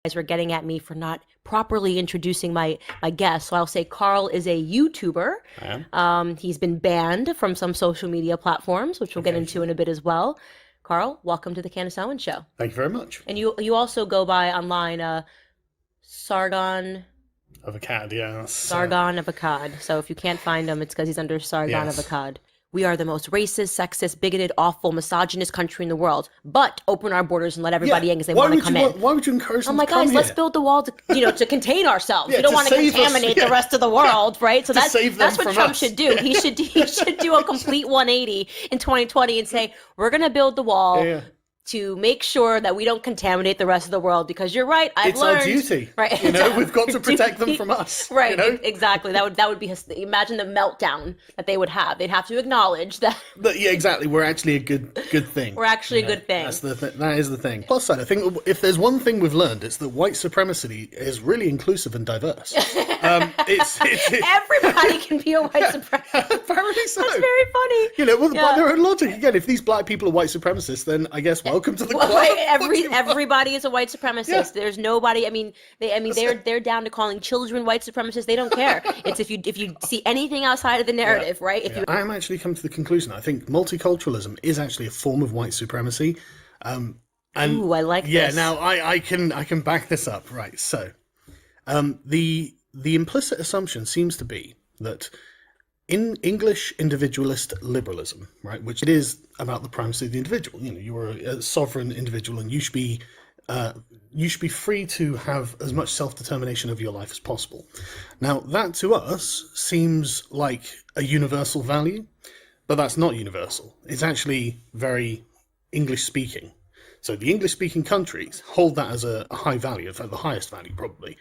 guys were getting at me for not properly introducing my guest. So I'll say Carl is a YouTuber. I am. He's been banned from some social media platforms, which we'll get into in a bit as well. Carl, welcome to the Candace Owens Show. Thank you very much. And you also go by online Sargon Of Akkad, yes. Sargon of Akkad. So if you can't find him, it's because he's under Sargon of Akkad. We are the most racist, sexist, bigoted, awful, misogynist country in the world. But open our borders and let everybody in because they want to come in. Why would you encourage them I'm like, to come guys, let's here? build the wall to contain ourselves. Yeah, we don't to want to save us, contaminate the rest of the world, right? So that's what from Trump us. should do. He should do a complete 180 in 2020 and say, we're going to build the wall to make sure that we don't contaminate the rest of the world, because you're right. I've learned, it's our duty, right? You know, we've got to protect them from us, right? You know? Exactly. That would be imagine the meltdown that they would have. They'd have to acknowledge that. But yeah, exactly. We're actually a good thing. We're actually a good thing. That is the thing. Plus side, I think if there's one thing we've learned, it's that white supremacy is really inclusive and diverse. Everybody can be a white supremacist. Apparently so. That's very funny. You know, by their own logic, again, if these black people are white supremacists, then I guess welcome to the club. Everybody is a white supremacist. Yeah. There's nobody. I mean, they're down to calling children white supremacists. They don't care. It's if you see anything outside of the narrative, right? I am actually come to the conclusion. I think multiculturalism is actually a form of white supremacy. And ooh, I like this. Yeah, now I can back this up. Right. So, the implicit assumption seems to be that in English individualist liberalism, right, which it is about the primacy of the individual. You know, you are a sovereign individual, and you should be free to have as much self-determination of your life as possible. Now, that to us seems like a universal value, but that's not universal. It's actually very English-speaking. So the English-speaking countries hold that as a high value, in fact, the highest value probably.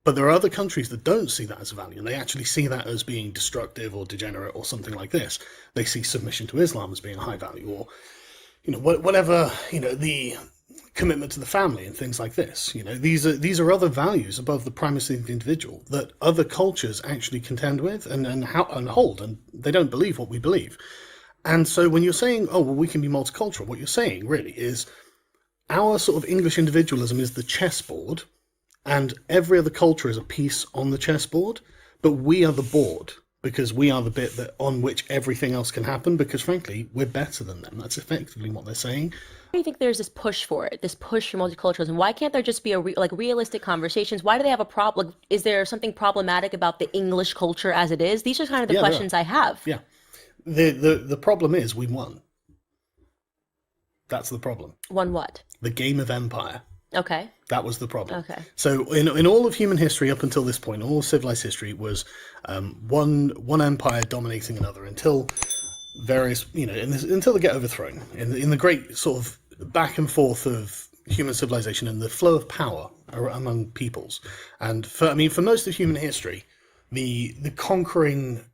But there are other countries that don't see that as a value, and they actually see that as being destructive or degenerate or something like this. They see submission to Islam as being a high value, or, you know, whatever, you know, the commitment to the family and things like this. You know, these are other values above the primacy of the individual that other cultures actually contend with and hold, and they don't believe what we believe. And so when you're saying, oh, well, we can be multicultural, what you're saying really is our sort of English individualism is the chessboard, and every other culture is a piece on the chessboard, but we are the board because we are the bit that on which everything else can happen, because frankly, we're better than them. That's effectively what they're saying. Why do you think there's this push for it, this push for multiculturalism? Why can't there just be realistic conversations? Why do they have a problem? Is there something problematic about the English culture as it is? These are kind of the questions I have. Yeah. The problem is we won. That's the problem. Won what? The game of empire. Okay. That was the problem. Okay. So in all of human history up until this point, all civilized history was one empire dominating another until various, you know, until they get overthrown. In the great sort of back and forth of human civilization and the flow of power among peoples. And for most of human history, the conquering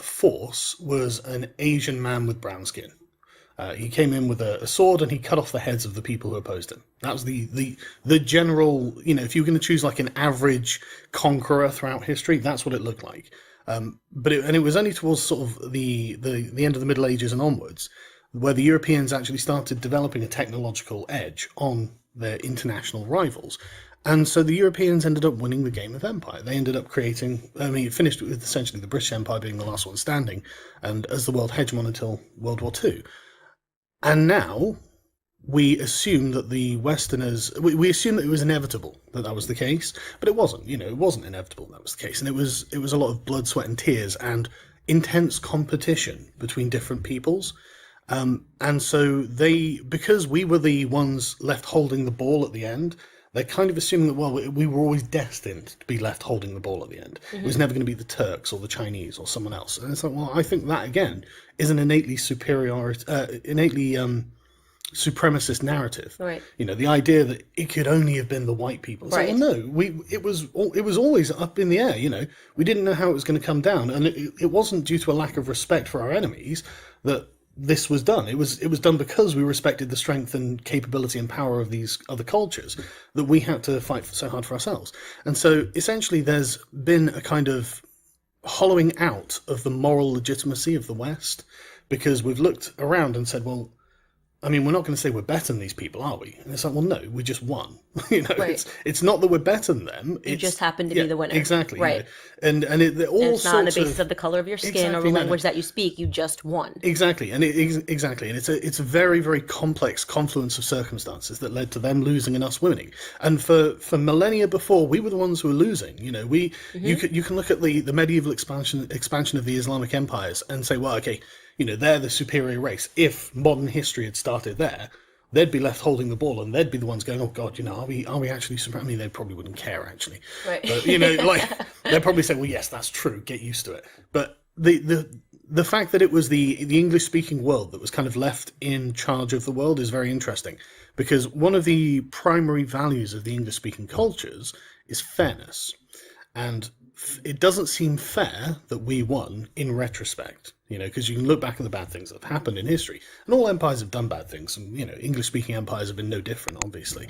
force was an Asian man with brown skin. He came in with a sword and he cut off the heads of the people who opposed him. That was the general, you know, if you were going to choose like an average conqueror throughout history, that's what it looked like. But it was only towards sort of the end of the Middle Ages and onwards where the Europeans actually started developing a technological edge on their international rivals. And so the Europeans ended up winning the game of empire. They ended up creating, it finished with essentially the British Empire being the last one standing, and as the world hegemon until World War II. And now we assume that the Westerners, we assume that it was inevitable that was the case, but it wasn't. You know, it wasn't inevitable that was the case, and it was a lot of blood, sweat, and tears, and intense competition between different peoples. And so because we were the ones left holding the ball at the end, they're kind of assuming that, well, we were always destined to be left holding the ball at the end. Mm-hmm. It was never going to be the Turks or the Chinese or someone else. And it's like, well, I think that, again, is an innately supremacist narrative. Right. You know, the idea that it could only have been the white people. It's right. Like, well, no, it was always up in the air, you know. We didn't know how it was going to come down. And it wasn't due to a lack of respect for our enemies that this was done. It was done because we respected the strength and capability and power of these other cultures that we had to fight so hard for ourselves. And so essentially there's been a kind of hollowing out of the moral legitimacy of the West, because we've looked around and said, well, I mean, we're not going to say we're better than these people, are we? And it's like, well, no, we just won. You know, Right. it's not that we're better than them. You It's just happen to be the winner. exactly. You Right. know. And they're all And it's not on the sorts basis of the color of your skin or exactly, the no, language that you speak. You just won. exactly, and exactly, and it's a very, very complex confluence of circumstances that led to them losing and us winning. And for millennia before, we were the ones who were losing. You know, you can look at the medieval expansion of the Islamic empires and say, well, okay, you know, they're the superior race. If modern history had started there, they'd be left holding the ball, and they'd be the ones going, "Oh God, you know, are we actually?" I mean, they probably wouldn't care actually, Right. but you know, like they'd probably say, "Well, yes, that's true. Get used to it." But the fact that it was the English speaking world that was kind of left in charge of the world is very interesting, because one of the primary values of the English speaking cultures is fairness, and it doesn't seem fair that we won in retrospect, you know, because you can look back at the bad things that have happened in history, and all empires have done bad things, and, you know, English-speaking empires have been no different, obviously.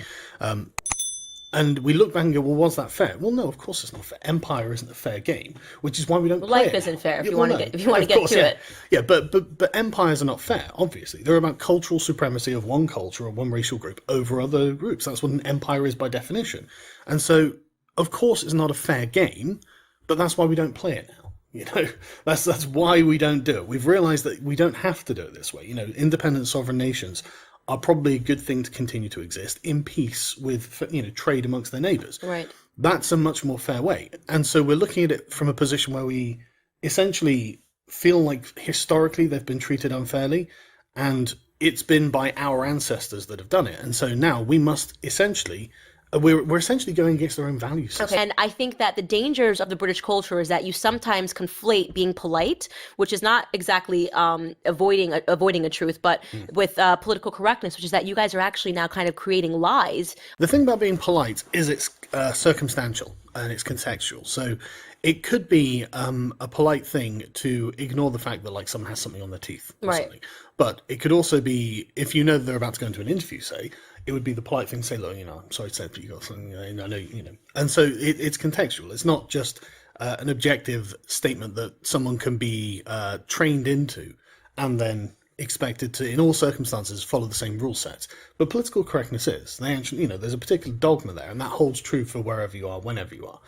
And we look back and go, well, was that fair? Well, no, of course it's not fair. Empire isn't a fair game, which is why we don't play Life it. isn't fair if Yeah, you well, want to no. get if you want to Of get course, to yeah. it. Yeah, but empires are not fair, obviously. They're about cultural supremacy of one culture or one racial group over other groups. That's what an empire is by definition. And so, of course, it's not a fair game, but that's why we don't play it now. You know, that's why we don't do it. We've realized that we don't have to do it this way. You know, independent sovereign nations are probably a good thing to continue to exist in peace with, you know, trade amongst their neighbors. Right. That's a much more fair way. And so we're looking at it from a position where we essentially feel like historically they've been treated unfairly, and it's been by our ancestors that have done it. And so now we must essentially we're essentially going against our own value system. Okay. And I think that the dangers of the British culture is that you sometimes conflate being polite, which is not exactly avoiding a truth, but with political correctness, which is that you guys are actually now kind of creating lies. The thing about being polite is it's circumstantial and it's contextual. So it could be a polite thing to ignore the fact that, like, someone has something on their teeth or Right. something. But it could also be, if you know they're about to go into an interview, say, it would be the polite thing to say, look, you know, I'm sorry to say, but you got something, I know, you know. And so it's contextual. It's not just an objective statement that someone can be trained into and then expected to, in all circumstances, follow the same rule sets. But political correctness is. They actually, you know, there's a particular dogma there, and that holds true for wherever you are, whenever you are.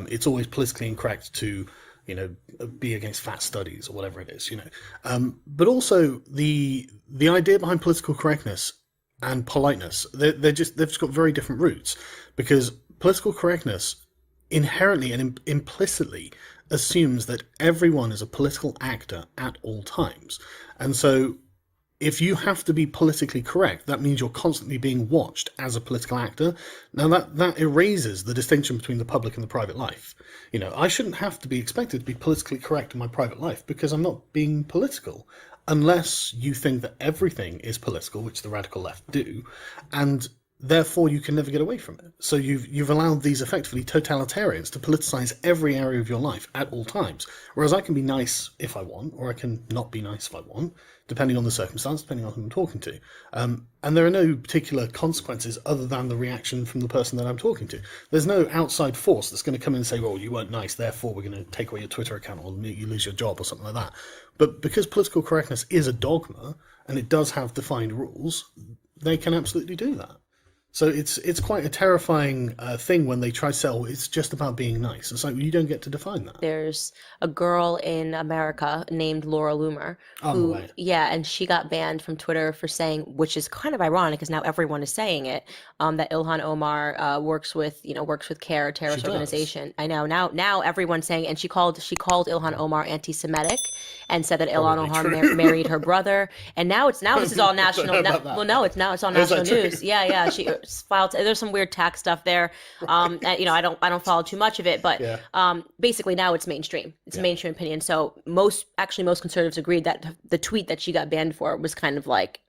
It's always politically incorrect to, you know, be against fat studies or whatever it is, you know. But also the idea behind political correctness and politeness, they've just got very different roots, because political correctness inherently and implicitly assumes that everyone is a political actor at all times. And so if you have to be politically correct, that means you're constantly being watched as a political actor. Now that erases the distinction between the public and the private life. You know, I shouldn't have to be expected to be politically correct in my private life because I'm not being political, unless you think that everything is political, which the radical left do, and therefore you can never get away from it. So you've allowed these effectively totalitarians to politicize every area of your life at all times. Whereas I can be nice if I want, or I can not be nice if I want, depending on the circumstance, depending on who I'm talking to. And there are no particular consequences other than the reaction from the person that I'm talking to. There's no outside force that's going to come in and say, well, you weren't nice, therefore we're going to take away your Twitter account or you lose your job or something like that. But because political correctness is a dogma, and it does have defined rules, they can absolutely do that. So it's quite a terrifying thing when they try to sell, it's just about being nice. It's like, you don't get to define that. There's a girl in America named Laura Loomer who, right. yeah, and she got banned from Twitter for saying, which is kind of ironic because now everyone is saying it, that Ilhan Omar works with CARE, a terrorist organization. I know now everyone's saying, and she called Ilhan Omar anti-Semitic and said that Ilhan Omar married her brother, and now this is all national. It's all national news. Yeah, she filed. There's some weird tax stuff there. And, you know, I don't follow too much of it, but basically now it's mainstream. It's mainstream opinion. So most conservatives agreed that the tweet that she got banned for was kind of like,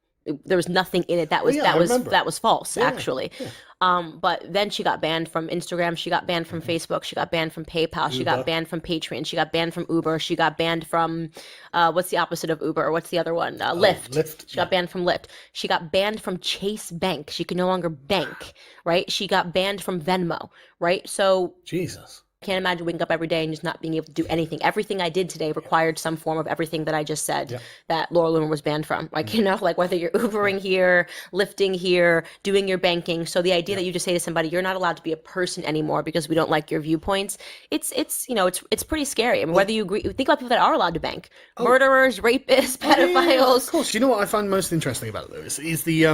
there was nothing in it that was false, actually. Yeah. But then she got banned from Instagram, she got banned from Facebook, she got banned from PayPal, she got banned from Patreon, she got banned from Uber, she got banned from what's the opposite of Uber? What's the other one? Lyft. She got banned from Lyft. She got banned from Chase Bank. She could no longer bank, right? She got banned from Venmo, right? So Jesus. can't imagine waking up every day and just not being able to do anything. Everything I did today required some form of everything that I just said that Laura Loomer was banned from. Like, you know, like whether you're Ubering here, lifting here, doing your banking. So the idea that you just say to somebody, you're not allowed to be a person anymore because we don't like your viewpoints, it's you know, it's pretty scary. I mean, whether you agree, think about people that are allowed to bank. Murderers, rapists, pedophiles. Of course. You know what I find most interesting about it, though, is the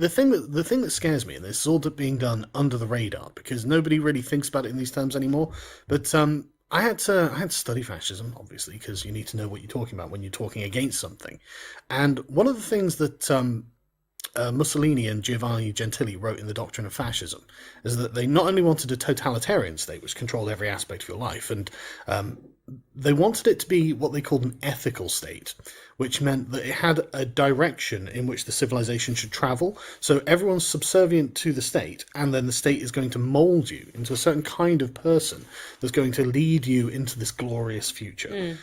thing that scares me, and this is all being done under the radar because nobody really thinks about it in these terms anymore. But I had to study fascism, obviously, because you need to know what you're talking about when you're talking against something. And one of the things that Mussolini and Giovanni Gentili wrote in The Doctrine of Fascism is that they not only wanted a totalitarian state which controlled every aspect of your life, and they wanted it to be what they called an ethical state, which meant that it had a direction in which the civilization should travel. So everyone's subservient to the state, and then the state is going to mold you into a certain kind of person that's going to lead you into this glorious future.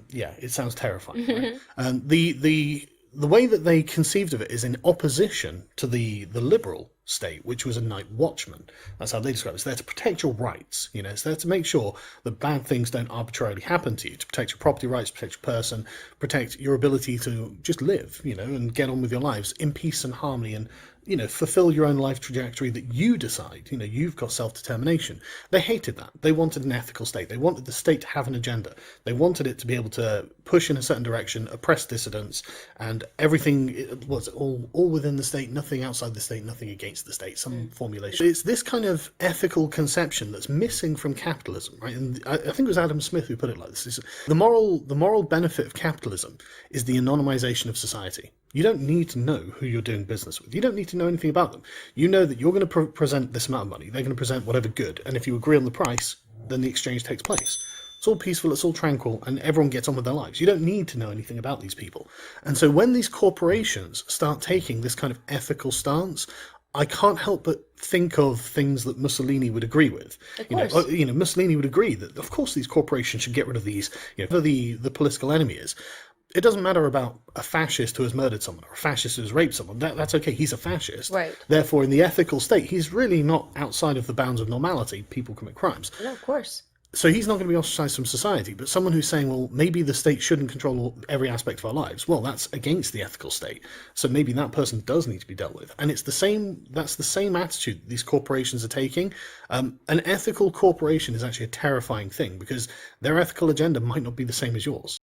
Yeah, it sounds terrifying, right? The way that they conceived of it is in opposition to the liberal state, which was a night watchman. That's how they describe it. It's there to protect your rights. You know, it's there to make sure that bad things don't arbitrarily happen to you, to protect your property rights, protect your person, protect your ability to just live, you know, and get on with your lives in peace and harmony, and, you know, fulfill your own life trajectory that you decide. You know, you've got self-determination. They hated that. They wanted an ethical state. They wanted the state to have an agenda. They wanted it to be able to push in a certain direction, oppress dissidents, and everything was all within the state, nothing outside the state, nothing against the state, some formulation. It's this kind of ethical conception that's missing from capitalism, right? And I think it was Adam Smith who put it like this. It's the moral benefit of capitalism is the anonymization of society. You don't need to know who you're doing business with. You don't need to know anything about them. You know that you're going to present this amount of money. They're going to present whatever good. And if you agree on the price, then the exchange takes place. It's all peaceful, it's all tranquil, and everyone gets on with their lives. You don't need to know anything about these people. And so when these corporations start taking this kind of ethical stance, I can't help but think of things that Mussolini would agree with. You know, Mussolini would agree that, of course, these corporations should get rid of these, you know, whoever the political enemy is. It doesn't matter about a fascist who has murdered someone or a fascist who has raped someone. That's okay. He's a fascist. Right. Therefore, in the ethical state, he's really not outside of the bounds of normality. People commit crimes. No, of course. So he's not going to be ostracized from society. But someone who's saying, well, maybe the state shouldn't control every aspect of our lives, well, that's against the ethical state. So maybe that person does need to be dealt with. And it's the same. That's the same attitude these corporations are taking. An ethical corporation is actually a terrifying thing because their ethical agenda might not be the same as yours.